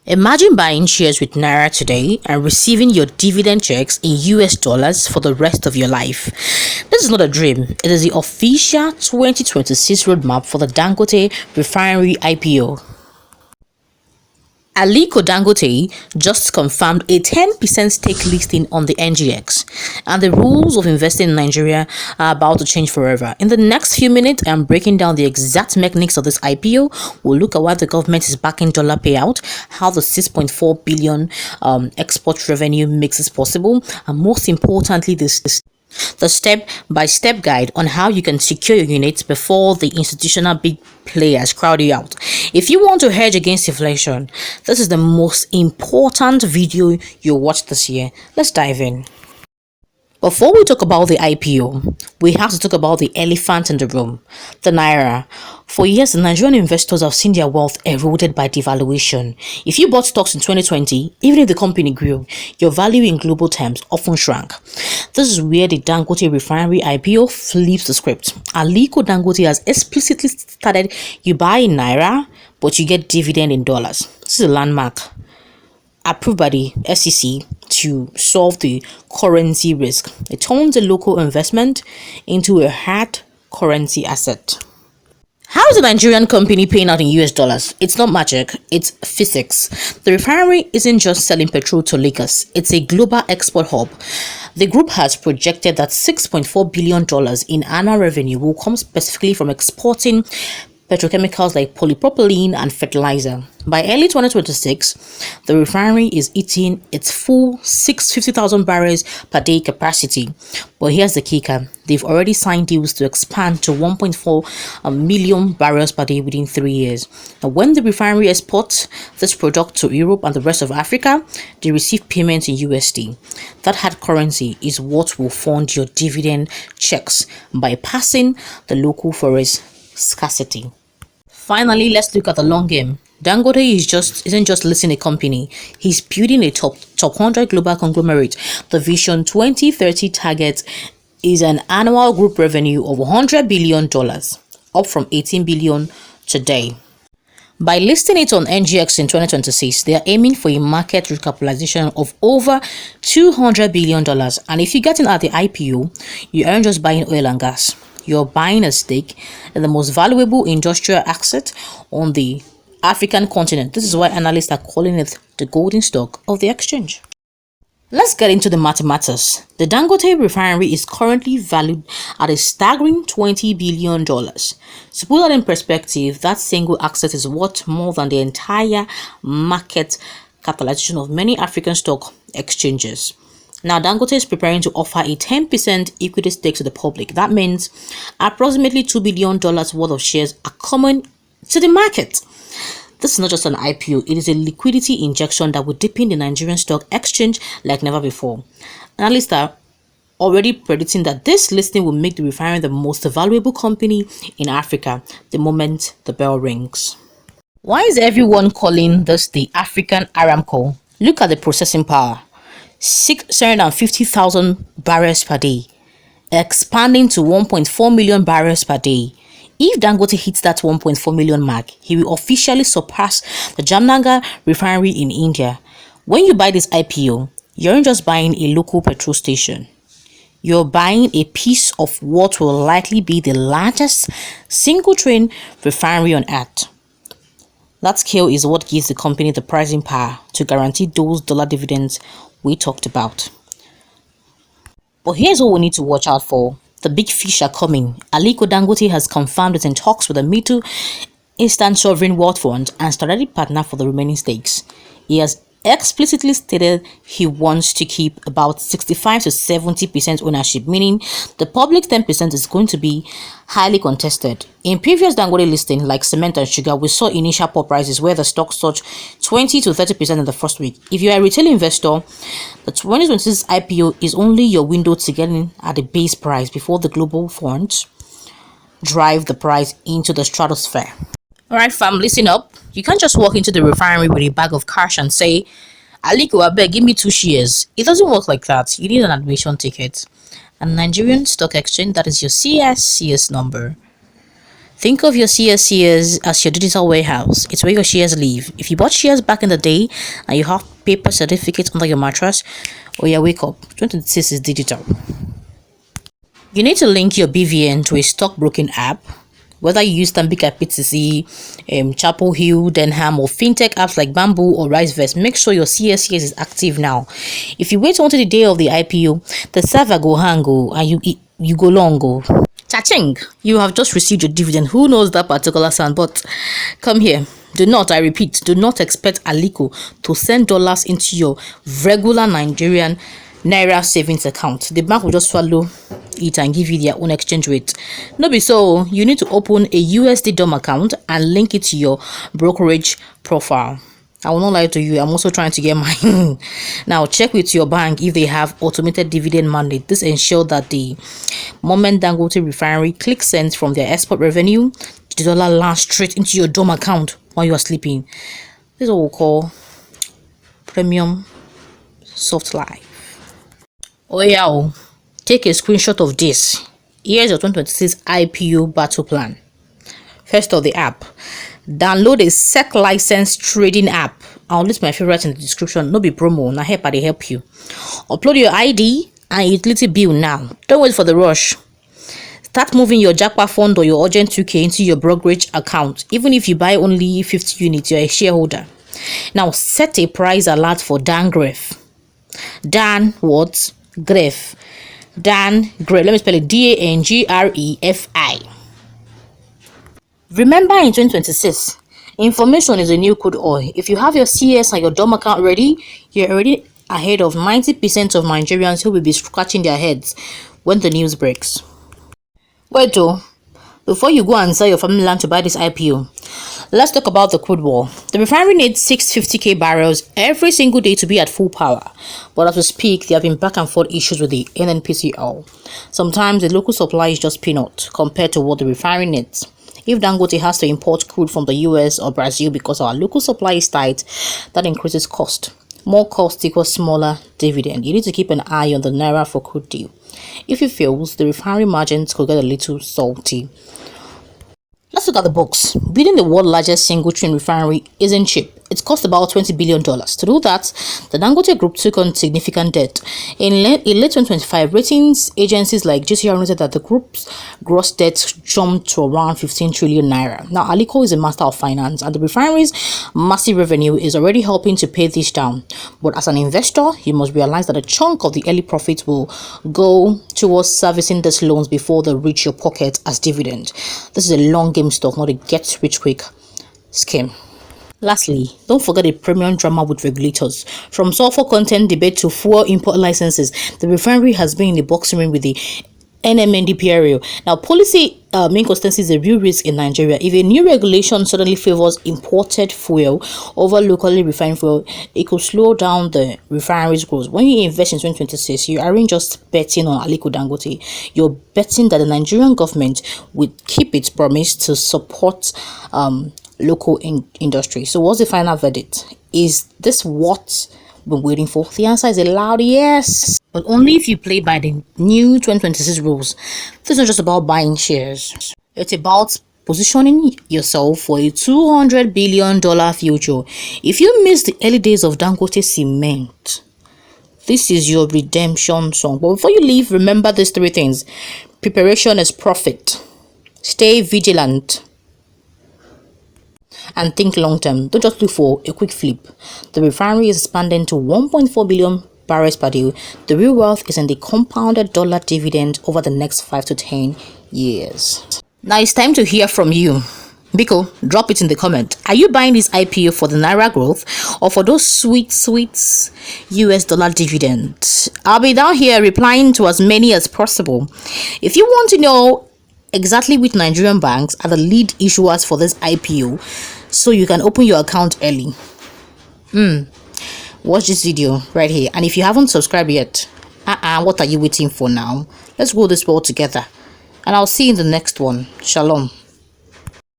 Imagine buying shares with Naira today and receiving your dividend checks in US dollars for the rest of your life. This is not a dream, it is the official 2026 roadmap for the Dangote Refinery IPO. Aliko Dangote just confirmed a 10% stake listing on the NGX, and the rules of investing in Nigeria are about to change forever. In the next few minutes, I'm breaking down the exact mechanics of this IPO. We'll look at why the government is backing dollar payout, how the 6.4 billion export revenue makes this possible, and most importantly, the step-by-step guide on how you can secure your units before the institutional big players crowd you out. If you want to hedge against inflation, this is the most important video you'll watch this year. Let's dive in. Before we talk about the IPO, we have to talk about the elephant in the room, the Naira. For years, the Nigerian investors have seen their wealth eroded by devaluation. If you bought stocks in 2020, even if the company grew, your value in global terms often shrank. This is where the Dangote Refinery IPO flips the script. Aliko Dangote has explicitly stated you buy in Naira, but you get dividend in dollars. This is a landmark approved by the SEC to solve the currency risk. It turns a local investment into a hard currency asset. How is a Nigerian company paying out in US dollars? It's not magic, it's physics. The refinery isn't just selling petrol to Lagos, it's a global export hub. The group has projected that $6.4 billion in annual revenue will come specifically from exporting petrochemicals like polypropylene and fertilizer. By early 2026, the refinery is hitting its full 650,000 barrels per day capacity. But here's the kicker. They've already signed deals to expand to 1.4 million barrels per day within 3 years. Now, when the refinery exports this product to Europe and the rest of Africa, they receive payments in USD. That hard currency is what will fund your dividend checks, bypassing the local forex scarcity. Finally, let's look at the long game. Dangote isn't just listing a company, he's building a top 100 global conglomerate. The Vision 2030 target is an annual group revenue of $100 billion, up from $18 billion today. By listing it on NGX in 2026, they are aiming for a market recapitalization of over $200 billion. And if you get in at the IPO, you aren't just buying oil and gas. You're buying a stake in the most valuable industrial asset on the African continent. This is why analysts are calling it the golden stock of the exchange. Let's get into the mathematics. The Dangote Refinery is currently valued at a staggering $20 billion. To put that in perspective, that single asset is worth more than the entire market capitalization of many African stock exchanges. Now, Dangote is preparing to offer a 10% equity stake to the public. That means approximately $2 billion worth of shares are coming to the market. This is not just an IPO, it is a liquidity injection that will deepen the Nigerian stock exchange like never before. Analysts are already predicting that this listing will make the refinery the most valuable company in Africa the moment the bell rings. Why is everyone calling this the African Aramco? Look at the processing power. 650,000 barrels per day, expanding to 1.4 million barrels per day. If Dangote hits that 1.4 million mark, he will officially surpass the Jamnagar refinery in India. When you buy this IPO, you aren't just buying a local petrol station. You're buying a piece of what will likely be the largest single-train refinery on earth. That scale is what gives the company the pricing power to guarantee those dollar dividends we talked about. But here's what we need to watch out for. The big fish are coming. Aliko Dangote has confirmed it's in talks with the Middle Eastern Sovereign Wealth Fund and strategic partner for the remaining stakes. He has explicitly stated he wants to keep about 65 to 70% ownership, meaning the public 10% is going to be highly contested. In previous Dangote listing like cement and sugar, we saw initial poor prices where the stock surged 20 to 30% in the first week. If you are a retail investor, the 2026 IPO is only your window to get in at the base price before the global funds drive the price into the stratosphere. Alright fam, listen up. You can't just walk into the refinery with a bag of cash and say, Aliko, I beg, give me 2 shares. It doesn't work like that. You need an admission ticket. And Nigerian Stock Exchange, that is your CS number. Think of your CSCs as your digital warehouse. It's where your shares live. If you bought shares back in the day and you have paper certificates under your mattress, oh yeah, wake up. 2026 is digital. You need to link your BVN to a stockbroking app. Whether you use Stambika PTC, Chapel Hill, Denham, or fintech apps like Bamboo or RiseVest, make sure your CSCS is active now. If you wait until the day of the IPO, the server go hang and you go long go. Cha-ching! You have just received your dividend. Who knows that particular sound? But come here. Do not, I repeat, do not expect Aliko to send dollars into your regular Nigerian Naira savings account. The bank will just swallow it and give you their own exchange rate. No be so. You need to open a USD DOM account and link it to your brokerage profile. I will not lie to you, I'm also trying to get mine. Now check with your bank if they have automated dividend mandate. This ensures that the moment Dangote Refinery clicks send from their export revenue, the dollar lands straight into your DOM account while you are sleeping. This is what we call premium soft life. Oh yeah, take a screenshot of this. Here's your 2026 IPO battle plan. First of the app, download a SEC license trading app. I'll list my favorites in the description. No be promo, na help they help you. Upload your ID and utility bill now. Don't wait for the rush. Start moving your Jackpot fund or your urgent 2K into your brokerage account. Even if you buy only 50 units, you're a shareholder. Now set a price alert for Dangref. Dan what? Gref. Dangref. Let me spell it DANGREFI. Remember, in 2026, information is a new crude oil. If you have your CS and your DOM account ready, you're already ahead of 90% of Nigerians who will be scratching their heads when the news breaks. Wait though, before you go and sell your family land to buy this IPO, let's talk about the crude war. The refinery needs 650k barrels every single day to be at full power. But as we speak, there have been back and forth issues with the NNPCL. Sometimes the local supply is just peanut compared to what the refinery needs. If Dangote has to import crude from the US or Brazil because our local supply is tight, that increases cost. More cost equals smaller dividend. You need to keep an eye on the Naira for crude deal. If it fails, the refinery margins could get a little salty. Let's look at the books. Building the world's largest single train refinery isn't cheap. It cost about $20 billion. To do that, the Dangote Group took on significant debt. In late 2025, ratings agencies like GCR noted that the group's gross debt jumped to around 15 trillion naira. Now, Aliko is a master of finance, and the refinery's massive revenue is already helping to pay this down. But as an investor, you must realize that a chunk of the early profits will go towards servicing these loans before they reach your pocket as dividend. This is a long game stock, not a get-rich-quick scheme. Lastly, don't forget the premium drama with regulators. From sulfur content debate to fuel import licenses, the refinery has been in the boxing ring with the NMNDPRO. Now, policy inconsistency is a real risk in Nigeria. If a new regulation suddenly favors imported fuel over locally refined fuel, it could slow down the refinery's growth. When you invest in 2026, you aren't just betting on Aliko Dangote. You're betting that the Nigerian government will keep its promise to support local industry. So what's the final verdict? Is this what we're waiting for? The answer is a loud yes, but only if you play by the new 2026 rules. This is not just about buying shares. It's about positioning yourself for a $200 billion future. If you miss the early days of Dangote Cement, this is your redemption song. But before you leave, remember these three things. Preparation is profit. Stay vigilant. And think long term. Don't just look for a quick flip. The refinery is expanding to 1.4 billion barrels per day. The real wealth is in the compounded dollar dividend over the next 5 to 10 years. Now it's time to hear from you. Biko, drop it in the comment. Are you buying this IPO for the Naira growth or for those sweet US dollar dividends? I'll be down here replying to as many as possible. If you want to know exactly which Nigerian banks are the lead issuers for this IPO, so you can open your account early, watch this video right here. And if you haven't subscribed yet, what are you waiting for now? Let's go this world together, and I'll see you in the next one. Shalom.